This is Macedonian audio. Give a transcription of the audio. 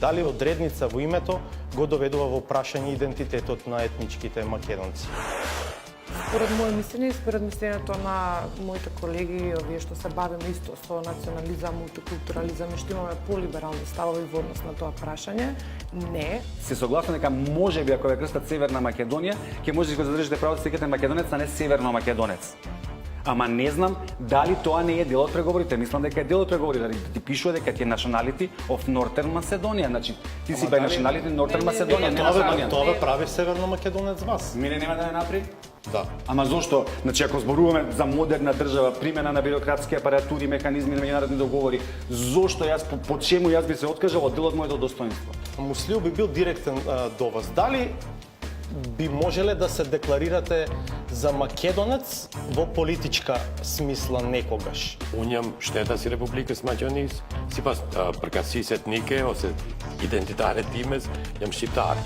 дали одредница во името го доведува во прашање идентитетот на етничките македонци? Според моје мислење и според мислењето на моите колеги, овие што се бавиме исто со национализам, мултикултурализам и што имаме полиберални ставови во однос на тоа прашање, не. Се согласна дека можеби ако ве крстат Северна Македонија, ќе можете да го задржите право да се викате македонец, а не северно македонец. Ама не знам дали тоа не е дел од преговорите. Мислам дека е дел од преговорите. Да ти пишува дека ти е nationality of Northern Macedonia. Значи, ти си by nationality Northern Macedonia, не Македонија. Тоа ве прави северно македонец вас. Мене нема да ме направи? Да. Ама зошто? Значи, ако зборуваме за модерна држава, примена на бирократски апаратури, механизми на меѓународни договори, зошто јас, по чему јас би се откажал од дел од моето достоинство? Муслиу би бил директен до вас. Дали би можеле да се декларирате за македонец во политичка смисла некогаш? Unjam štētās ir Republikas Maķonijas, sipas par kā sīset Nikē, ose identitāre tīmes, jam šķiptāri.